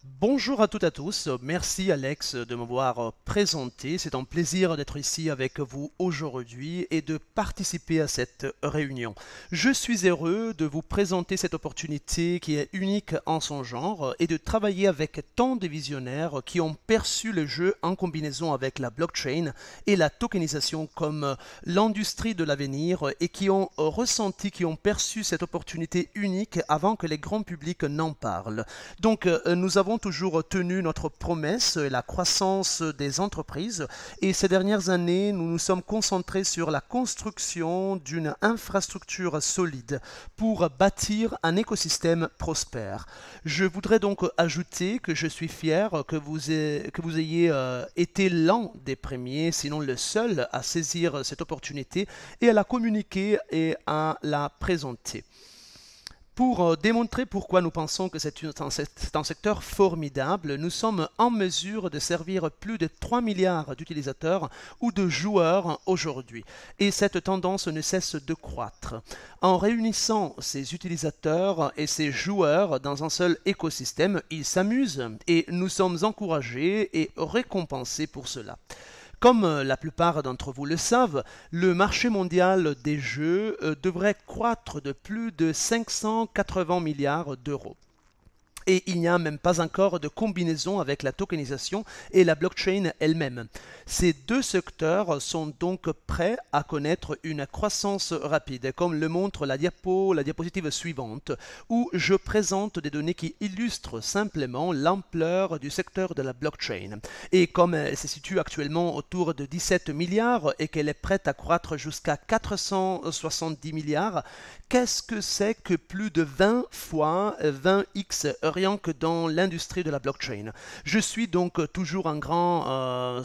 Bonjour à toutes et à tous, merci Alex de m'avoir présenté. C'est un plaisir d'être ici avec vous aujourd'hui et de participer à cette réunion. Je suis heureux de vous présenter cette opportunité qui est unique en son genre et de travailler avec tant de visionnaires qui ont perçu le jeu en combinaison avec la blockchain et la tokenisation comme l'industrie de l'avenir et qui ont ressenti, qui ont perçu cette opportunité unique avant que les grands publics n'en parlent. Donc nous avons toujours tenu notre promesse, la croissance des entreprises, et ces dernières années, nous nous sommes concentrés sur la construction d'une infrastructure solide pour bâtir un écosystème prospère. Je voudrais donc ajouter que je suis fier que vous ayez été l'un des premiers, sinon le seul, à saisir cette opportunité et à la communiquer et à la présenter. Pour démontrer pourquoi nous pensons que c'est un secteur formidable, nous sommes en mesure de servir plus de 3 milliards d'utilisateurs ou de joueurs aujourd'hui. Et cette tendance ne cesse de croître. En réunissant ces utilisateurs et ces joueurs dans un seul écosystème, ils s'amusent et nous sommes encouragés et récompensés pour cela. Comme la plupart d'entre vous le savent, le marché mondial des jeux devrait croître de plus de 580 milliards d'euros. Et il n'y a même pas encore de combinaison avec la tokenisation et la blockchain elle-même. Ces deux secteurs sont donc prêts à connaître une croissance rapide, comme le montre la diapositive suivante, où je présente des données qui illustrent simplement l'ampleur du secteur de la blockchain. Et comme elle se situe actuellement autour de 17 milliards et qu'elle est prête à croître jusqu'à 470 milliards, qu'est-ce que c'est que plus de 20 fois 20x rien que dans l'industrie de la blockchain? Je suis donc toujours un grand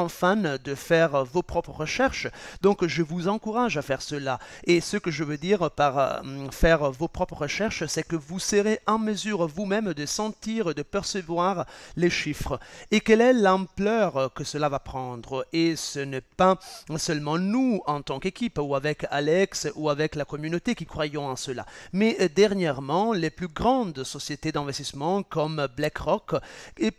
fan de faire vos propres recherches, donc je vous encourage à faire cela. Et ce que je veux dire par faire vos propres recherches, c'est que vous serez en mesure vous-même de sentir, de percevoir les chiffres. Et quelle est l'ampleur que cela va prendre? Et ce n'est pas seulement nous en tant qu'équipe, ou avec Alex, ou avec la communauté qui croyons en cela. Mais dernièrement, les plus grandes sociétés d'investissement comme BlackRock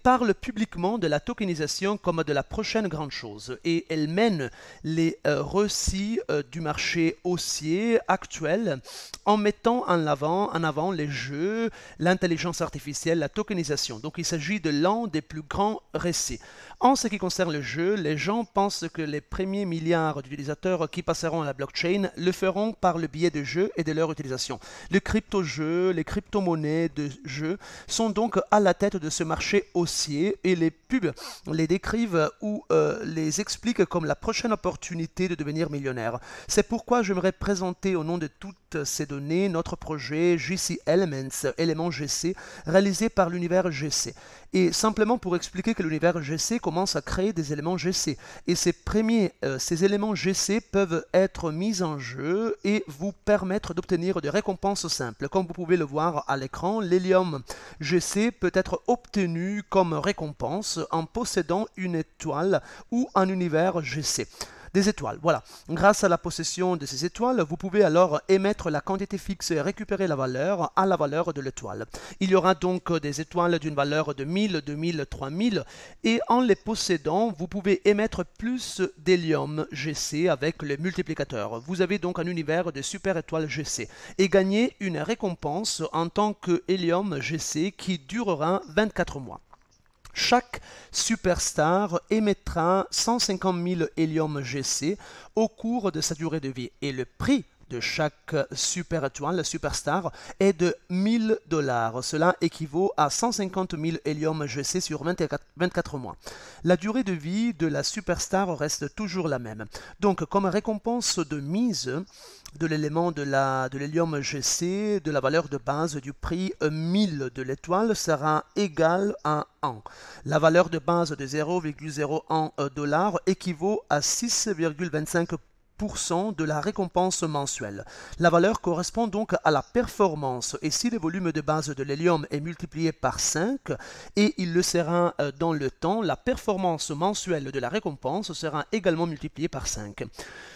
parlent publiquement de la tokenisation comme de la prochaine grande chose. Et elles mènent les récits du marché haussier actuel en mettant en avant les jeux, l'intelligence artificielle, la tokenisation. Donc il s'agit de l'un des plus grands récits. En ce qui concerne le jeu, les gens pensent que les premiers milliards d'utilisateurs qui passeront à la blockchain le feront par le biais de jeux et de leur utilisation. Les crypto-jeux, les crypto-monnaies de jeux sont donc à la tête de ce marché haussier et les pubs les décrivent ou les expliquent comme la prochaine opportunité de devenir millionnaire. C'est pourquoi j'aimerais présenter au nom de toutes ces données notre projet GC Elements, éléments GC, réalisé par l'univers GC. Et simplement pour expliquer que l'univers GC commence à créer des éléments GC. Et ces éléments GC peuvent être mis en jeu et vous permettre d'obtenir des récompenses simples. Comme vous pouvez le voir à l'écran, l'hélium GC peut être obtenu comme récompense en possédant une étoile ou un univers GC. Des étoiles, voilà. Grâce à la possession de ces étoiles, vous pouvez alors émettre la quantité fixe et récupérer la valeur à la valeur de l'étoile. Il y aura donc des étoiles d'une valeur de 1000, 2000, 3000 et en les possédant, vous pouvez émettre plus d'hélium GC avec le multiplicateur. Vous avez donc un univers de super étoiles GC et gagner une récompense en tant que hélium GC qui durera 24 mois. Chaque superstar émettra 150 000 hélium GC au cours de sa durée de vie et le prix de chaque super étoile, la superstar, est de 1000 dollars. Cela équivaut à 150 000 hélium GC sur 24 mois. La durée de vie de la superstar reste toujours la même. Donc, comme récompense de mise de l'élément de l'hélium GC, de la valeur de base du prix 1000 de l'étoile sera égale à 1. La valeur de base de 0,01 $ équivaut à 6,25 de la récompense mensuelle. La valeur correspond donc à la performance et si le volume de base de l'hélium est multiplié par 5 et il le sera dans le temps, la performance mensuelle de la récompense sera également multipliée par 5.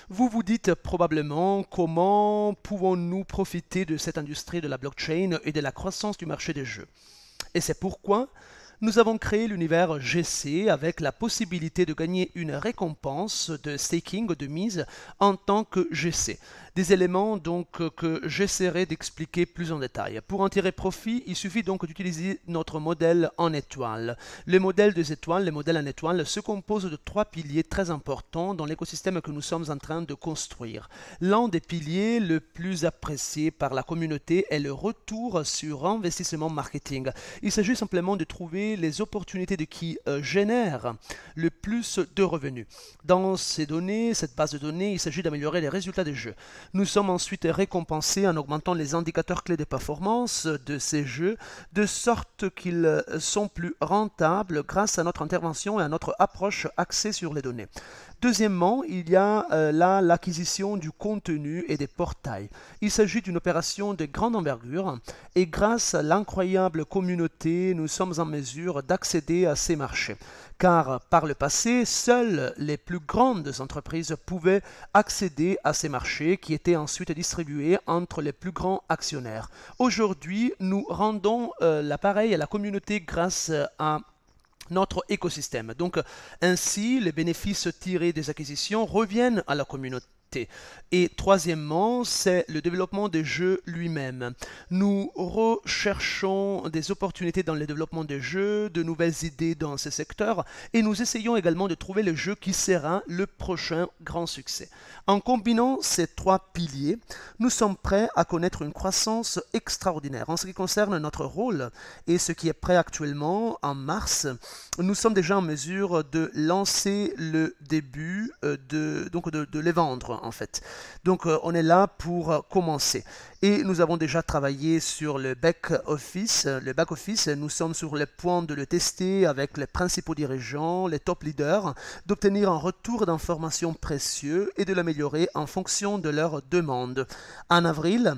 Vous vous dites probablement comment pouvons-nous profiter de cette industrie de la blockchain et de la croissance du marché des jeux. Et c'est pourquoi nous avons créé l'univers GC avec la possibilité de gagner une récompense de staking, de mise, en tant que GC. Des éléments donc que j'essaierai d'expliquer plus en détail. Pour en tirer profit, il suffit donc d'utiliser notre modèle en étoile. Le modèle des étoiles, le modèle en étoile, se compose de 3 piliers très importants dans l'écosystème que nous sommes en train de construire. L'un des piliers le plus apprécié par la communauté est le retour sur investissement marketing. Il s'agit simplement de trouver les opportunités qui génèrent le plus de revenus. Dans ces données, cette base de données, il s'agit d'améliorer les résultats des jeux. Nous sommes ensuite récompensés en augmentant les indicateurs clés de performance de ces jeux, de sorte qu'ils sont plus rentables grâce à notre intervention et à notre approche axée sur les données. Deuxièmement, il y a là l'acquisition du contenu et des portails. Il s'agit d'une opération de grande envergure et grâce à l'incroyable communauté, nous sommes en mesure d'accéder à ces marchés. Car par le passé, seules les plus grandes entreprises pouvaient accéder à ces marchés qui étaient ensuite distribués entre les plus grands actionnaires. Aujourd'hui, nous rendons l'appareil à la communauté grâce à notre écosystème. Donc, ainsi, les bénéfices tirés des acquisitions reviennent à la communauté. Et troisièmement, c'est le développement des jeux lui-même. Nous recherchons des opportunités dans le développement des jeux, de nouvelles idées dans ces secteurs, et nous essayons également de trouver le jeu qui sera le prochain grand succès. En combinant ces 3 piliers, nous sommes prêts à connaître une croissance extraordinaire. En ce qui concerne notre rôle et ce qui est prêt actuellement, en mars, nous sommes déjà en mesure de lancer le début, de les vendre en fait. Donc on est là pour commencer. Et nous avons déjà travaillé sur le back-office. Nous sommes sur le point de le tester avec les principaux dirigeants, les top leaders, d'obtenir un retour d'informations précieux et de l'améliorer en fonction de leurs demandes. En avril,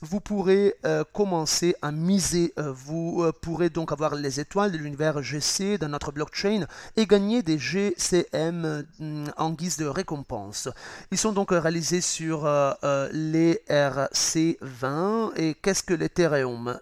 vous pourrez commencer à miser. Vous pourrez donc avoir les étoiles de l'univers GC dans notre blockchain et gagner des GCM en guise de récompense. Ils sont donc réalisés sur l'ERC20. Et qu'est-ce que l'Ethereum?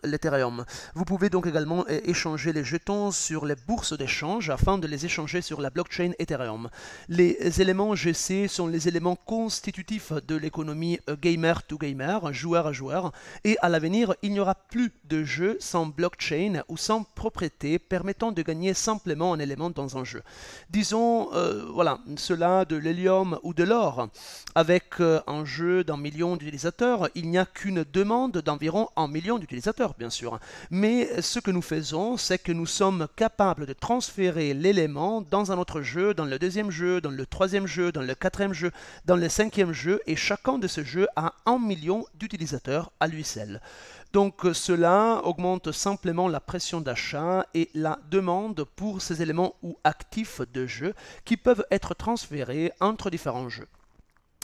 Vous pouvez donc également échanger les jetons sur les bourses d'échange afin de les échanger sur la blockchain Ethereum. Les éléments GC sont les éléments constitutifs de l'économie gamer to gamer, joueur à joueur. Et à l'avenir, il n'y aura plus de jeu sans blockchain ou sans propriété permettant de gagner simplement un élément dans un jeu. Disons, voilà, cela de l'hélium ou de l'or. Avec un jeu d'un million d'utilisateurs, il n'y a qu'une demande d'environ 1 million d'utilisateurs, bien sûr. Mais ce que nous faisons, c'est que nous sommes capables de transférer l'élément dans un autre jeu, dans le deuxième jeu, dans le troisième jeu, dans le quatrième jeu, dans le cinquième jeu, et chacun de ces jeux a 1 million d'utilisateurs à lui seul. Donc cela augmente simplement la pression d'achat et la demande pour ces éléments ou actifs de jeu qui peuvent être transférés entre différents jeux.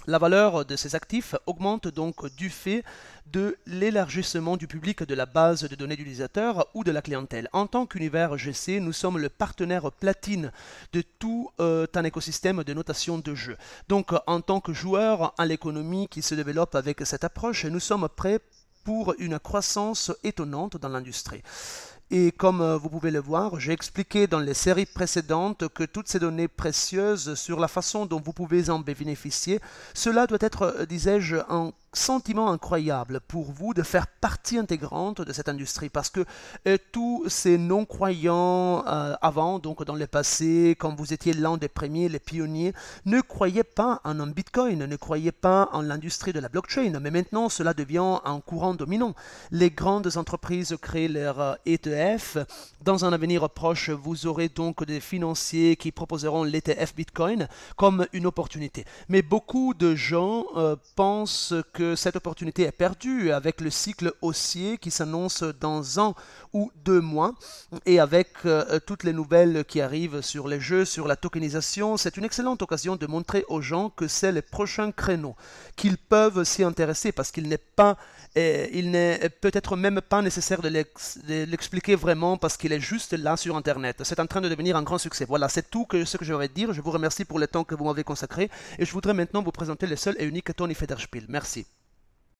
La valeur de ces actifs augmente donc du fait de l'élargissement du public de la base de données d'utilisateurs ou de la clientèle. En tant qu'univers GC, nous sommes le partenaire platine de tout un écosystème de notation de jeu. Donc en tant que joueur à l'économie qui se développe avec cette approche, nous sommes prêts pour une croissance étonnante dans l'industrie. Et comme vous pouvez le voir, j'ai expliqué dans les séries précédentes que toutes ces données précieuses sur la façon dont vous pouvez en bénéficier, cela doit être, disais-je, un sentiment incroyable pour vous de faire partie intégrante de cette industrie parce que tous ces non-croyants avant, donc dans le passé, quand vous étiez l'un des premiers, les pionniers, ne croyaient pas en un bitcoin, ne croyaient pas en l'industrie de la blockchain, mais maintenant cela devient un courant dominant. Les grandes entreprises créent leur ETF. Dans un avenir proche, vous aurez donc des financiers qui proposeront l'ETF Bitcoin comme une opportunité. Mais beaucoup de gens pensent que cette opportunité est perdue avec le cycle haussier qui s'annonce dans 1 ou 2 mois et avec toutes les nouvelles qui arrivent sur les jeux, sur la tokenisation. C'est une excellente occasion de montrer aux gens que c'est les prochains créneaux, qu'ils peuvent s'y intéresser parce qu'il n'est peut-être même pas nécessaire de l'expliquer vraiment parce qu'il est juste là sur Internet. C'est en train de devenir un grand succès. Voilà, c'est tout ce que j'aurais à dire. Je vous remercie pour le temps que vous m'avez consacré et je voudrais maintenant vous présenter le seul et unique Tony Federspiel. Merci.